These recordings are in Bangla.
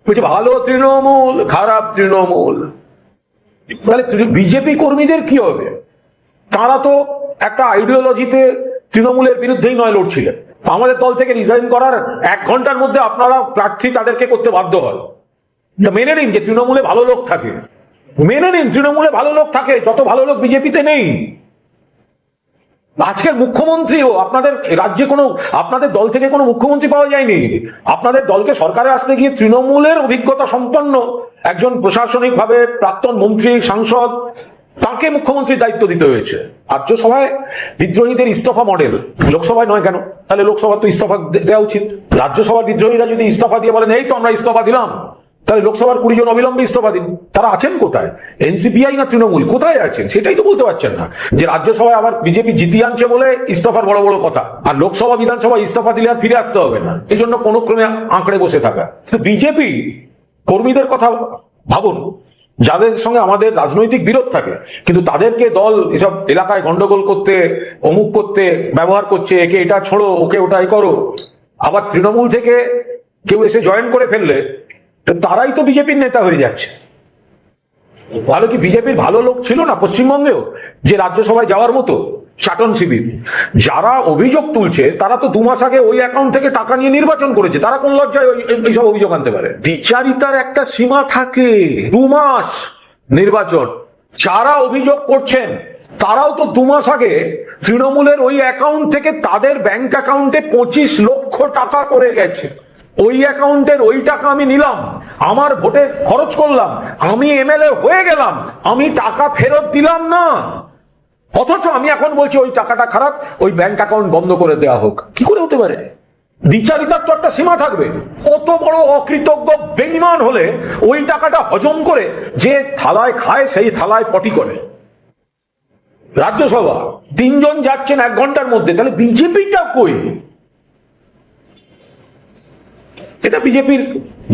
বলছে ভালো তৃণমূল, খারাপ তৃণমূল। তাহলে বিজেপি কর্মীদের কি হবে? তারা তো একটা আইডিওলজিতে তৃণমূলের বিরুদ্ধেই নয় লড়ছিলেন। আমাদের দল থেকে রিজাইন করার 1 ঘন্টার মধ্যে আপনারা প্রার্থী তাদেরকে করতে বাধ্য হয়। মেনে নিন যে তৃণমূলে ভালো লোক থাকে, মেনে নিন তৃণমূলে ভালো লোক থাকে, যত ভালো লোক বিজেপিতে নেই। আজকের মুখ্যমন্ত্রীও আপনাদের রাজ্যে আপনাদের দল থেকে কোনো মুখ্যমন্ত্রী পাওয়া যায়নি। আপনাদের দলকে সরকারে আসতে গিয়ে তৃণমূলের অভিজ্ঞতা সম্পন্ন একজন প্রশাসনিক ভাবে প্রাক্তন মন্ত্রী, সাংসদ, তাকে মুখ্যমন্ত্রীর দায়িত্ব দিতে হয়েছে। রাজ্যসভায় বিদ্রোহীদের ইস্তফা মডেল, লোকসভায় নয় কেন? তাহলে লোকসভা তো ইস্তফা দেওয়া উচিত। রাজ্যসভার বিদ্রোহীরা যদি ইস্তফা দিয়ে বলেন এই তো আমরা ইস্তফা দিলাম, তাহলে লোকসভার 20 জন অবিলম্বে ইস্তফা দিন। তারা আছেন কোথায়? এনসিপিআই না তৃণমূল কোথায় আছেন সেটাই তো বলতে পারছেন না। যে রাজ্যসভায় আবার বিজেপি জিতিয়ে আনছে বলে ইস্তফার বড় বড় কথা, আর লোকসভা বিধানসভা ইস্তফা দিলে আর ফিরে আসতে হবে না, এই জন্য কোনো ক্রমে আঁকড়ে বসে থাকা। বিজেপি কর্মীদের কথা ভাবুন, যাদের সঙ্গে আমাদের রাজনৈতিক বিরোধ থাকে, কিন্তু তাদেরকে দল এসব এলাকায় গন্ডগোল করতে, অমুক করতে ব্যবহার করছে। একে এটা ছোড়ো, ওকে ওটাই করো। আবার তৃণমূল থেকে কেউ এসে জয়েন করে ফেললে তারাই তো বিজেপির নেতা হয়ে যাচ্ছে। ভালো কি বিজেপির ভালো লোক ছিল না পশ্চিমবঙ্গেও যে রাজ্যসভায় যাওয়ার মতো? চাটন শিবির যারা অভিযোগ তুলছে তারা তো 2 মাস আগে ওই অ্যাকাউন্ট থেকে টাকা নিয়ে নির্বাচন করেছে। তারা কোন লজ্জায় এইসব অভিযোগ আনতে পারে? বিচারিতার একটা সীমা থাকে। 2 মাস নির্বাচন, যারা অভিযোগ করছেন তারাও তো 2 মাস আগে তৃণমূলের ওই অ্যাকাউন্ট থেকে তাদের ব্যাংক অ্যাকাউন্টে 25 লক্ষ টাকা করে গেছে। ওই অ্যাকাউন্টের ওই টাকা আমি নিলাম, আমার ভোটে খরচ করলাম, আমি এমএলএ হয়ে গেলাম, আমি টাকা ফেরত দিলাম না। অথচ আমি এখন বলছি ওই টাকাটা খারাপ, ওই ব্যাংক অ্যাকাউন্ট বন্ধ করে দেওয়া হোক। কি করে হতে পারে? দ্বিচারিতার তো একটা সীমা থাকবে। কত বড় অকৃতজ্ঞ বেঈমান হলে ওই টাকাটা হজম করে যে থালায় খায় সেই থালায় পটি করে। রাজ্যসভা 3 জন যাচ্ছেন 1 ঘন্টার মধ্যে, তাহলে বিজেপিটা কই? এটা বিজেপির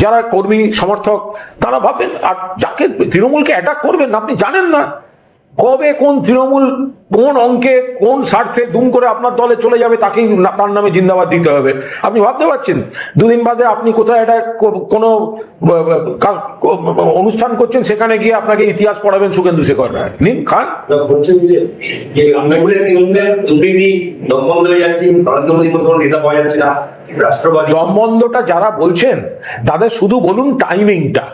যারা কর্মী সমর্থক তারা ভাবেন। আর যাকে তৃণমূলকে অ্যাটাক করবেন আপনি জানেন না কবে কোন তৃণমূল কোন অঙ্কে কোন স্বার্থে দুম করে আপনার দলে চলে যাবে, তাকেই তার নামে জিন্দাবাদ দিতে হবে। আপনি ভাবতে পারছেন 2 দিন বাদে আপনি কোথায় একটা কোনো অনুষ্ঠান করছেন, সেখানে গিয়ে আপনাকে ইতিহাস পড়াবেন শুভেন্দু শেখর রায়। নিন খান। দমবন্ধটা যারা বলছেন তাদের শুধু বলুন টাইমিংটা।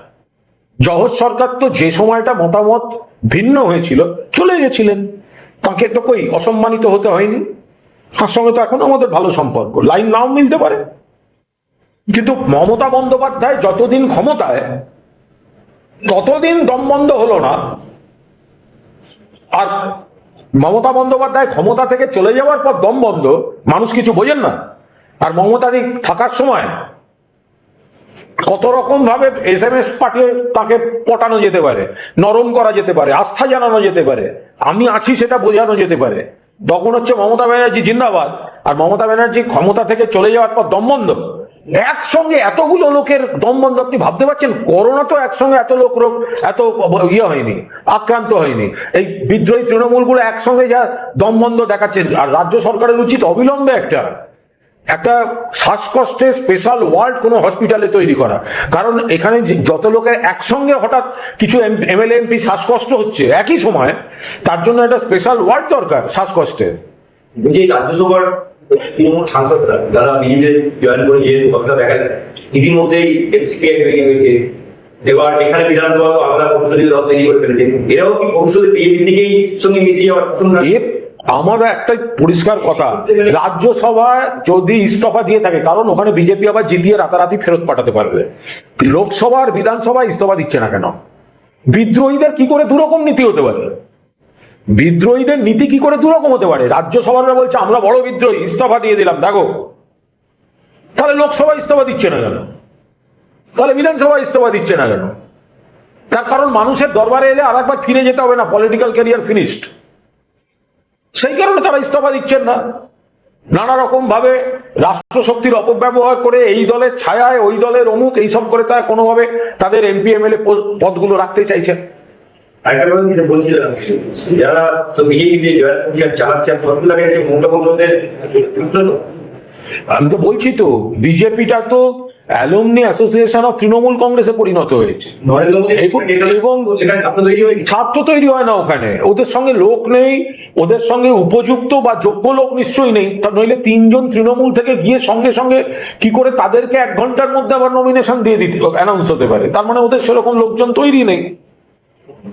জহর সরকার তো যে সময়টা মতামত ভিন্ন হয়েছিল চলে গেছিলেন, তাকে তো কই অসম্মানিত হতে হয়নি। তার সঙ্গে তো এখন আমাদের ভালো সম্পর্ক, লাইন নাও মিলতে পারে। কিন্তু মমতা বন্দ্যোপাধ্যায় যতদিন ক্ষমতায় ততদিন দমবন্ধ হলো না। আর মমতা বন্দ্যোপাধ্যায় ক্ষমতা থেকে চলে যাওয়ার পর দমবন্ধ, মানুষ কিছু বোঝেন না। আর মমতাদি থাকার সময় কত রকম ভাবে SMS পাঠিয়ে তাকে পটানো যেতে পারে, নরম করা যেতে পারে, আস্থা জানানো যেতে পারে, আমি আছি সেটা বোঝানো যেতে পারে। তখন হচ্ছে মমতা ব্যানার্জি জিন্দাবাদ, আর মমতা ব্যানার্জি ক্ষমতা থেকে চলে যাওয়ার পর দমবন্ধ। একসঙ্গে এতগুলো লোকের দমবন্ধ, আপনি ভাবতে পারছেন? করোনা তো একসঙ্গে এত লোক এত হয়নি, আক্রান্ত হয়নি। এই বিদ্রোহী তৃণমূলগুলো একসঙ্গে যা দমবন্ধ দেখাচ্ছে। আর রাজ্য সরকারের উচিত অবিলম্বে একটা শ্বাসকষ্টের স্পেশাল ওয়ার্ড কোনো হসপিটালে তৈরি করা। কারণ এখানে যত লোকের একসঙ্গে হঠাৎ কিছু MLA MP শ্বাসকষ্ট হচ্ছে একই সময়, তার জন্য একটা স্পেশাল ওয়ার্ড দরকার শ্বাসকষ্টের। রাজ্যসভার তৃণমূল সাংসদরা যারা বিজেপি জয়েন করে যে কথা দেখা যায়, ইতিমধ্যেই এনসিপিআই তৈরি হয়েছে। এবার এখানে বিধানসভা আলাদা পরিষদের দল তৈরি করে ফেলেছে। এরাও কি ভবিষ্যতে বিজেপির দিকেই সঙ্গে মিলিয়ে যাওয়ার? আমার একটা পরিষ্কার কথা, রাজ্যসভা যদি ইস্তফা দিয়ে থাকে, কারণ ওখানে বিজেপি আবার জিতিয়ে রাতারাতি ফেরত পাঠাতে পারবে। লোকসভার বিধানসভা ইস্তফা দিচ্ছে না কেন? বিদ্রোহীদের কি করে দুরকম নীতি হতে পারে? বিদ্রোহীদের নীতি কি করে দুরকম হতে পারে? রাজ্যসভারা বলছে আমরা বড় বিদ্রোহী, ইস্তফা দিয়ে দিলাম, দেখো। তাহলে লোকসভা ইস্তফা দিচ্ছে না কেন? তাহলে বিধানসভা ইস্তফা দিচ্ছে না কেন? তার কারণ মানুষের দরবারে এলে আর একবার ফিরে যেতে হবে না, পলিটিক্যাল ক্যারিয়ার ফিনিশড। সেই কারণে তারা ইস্তফা দিচ্ছেন না। নানা রকম ভাবে রাষ্ট্রশক্তির অপব্যবহার করে এই দলের ছায়ায় ওই দলের অমুক এইসব করে তারা কোনোভাবে তাদের MP MLA পদগুলো রাখতে চাইছেন। বলছিলাম যারা তো বিজেপি চালাচ্ছে, আমি তো বলছি তো বিজেপিটা তো অ্যালুমনি অ্যাসোসিয়েশন অফ তৃণমূল কংগ্রেসে পরিণত হয়েছে। নরেন্দ্র মোদী এবং সেখানে ছাত্র তৈরি হয়নি। ছাত্র তৈরি হয় না ওখানে, ওদের সঙ্গে লোক নেই, ওদের সঙ্গে উপযুক্ত বা যোগ্য লোক নিশ্চয়ই নেই, নইলে 3 জন তৃণমূল থেকে গিয়ে সঙ্গে সঙ্গে কি করে তাদেরকে 1 ঘন্টার মধ্যে আবার নমিনেশন দিয়ে দিতে অ্যানাউন্স হতে পারে? তার মানে ওদের সেরকম লোকজন তৈরি নেই।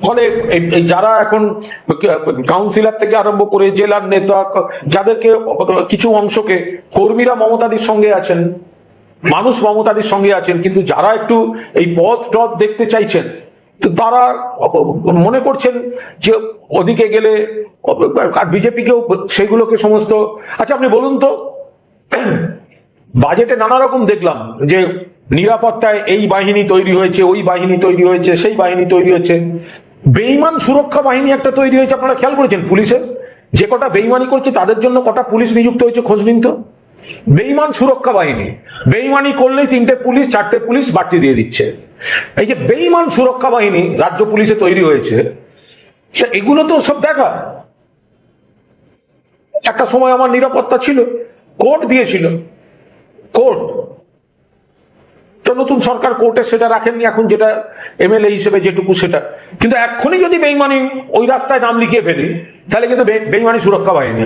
ফলে এই যারা এখন কাউন্সিলর থেকে আরম্ভ করে জেলার নেতা, যাদেরকে কিছু অংশকে কর্মীরা মমতাদির সঙ্গে আছেন, মানুষ মমতাদির সঙ্গে আছেন, কিন্তু যারা একটু এই পথ টথ দেখতে চাইছেন, তো তারা মনে করছেন যে ওদিকে গেলে আর বিজেপিকেও সেগুলোকে সমস্ত। আচ্ছা আপনি বলুন তো, বাজেটে নানা রকম দেখলাম যে নিরাপত্তায় এই বাহিনী তৈরি হয়েছে, ওই বাহিনী তৈরি হয়েছে, সেই বাহিনী তৈরি হয়েছে। বেইমান সুরক্ষা বাহিনী একটা তৈরি হয়েছে, আপনারা খেয়াল করেছেন? পুলিশের যে কটা বেইমানি করছে তাদের জন্য কটা পুলিশ নিযুক্ত হয়েছে, খোঁজ নিন তো। বেইমান সুরক্ষা বাহিনী, বেইমানি করলেই 3টে পুলিশ 4টে পুলিশ বাড়তি দিয়ে দিচ্ছে। এই যে বেইমান সুরক্ষা বাহিনী রাজ্য পুলিশে তৈরি হয়েছে, এগুলো তো সব দেখা। একটা সময় আমার নিরাপত্তা ছিল, কোর্ট দিয়েছিল, কোর্ট তো নতুন সরকার কোর্টে সেটা রাখেননি, এখন যেটা এমএলএ হিসেবে যেটুকু সেটা। কিন্তু এখনই যদি বেইমানি ওই রাস্তায় নাম লিখিয়ে ফেলি, তাহলে কিন্তু বেইমানি সুরক্ষা বাহিনী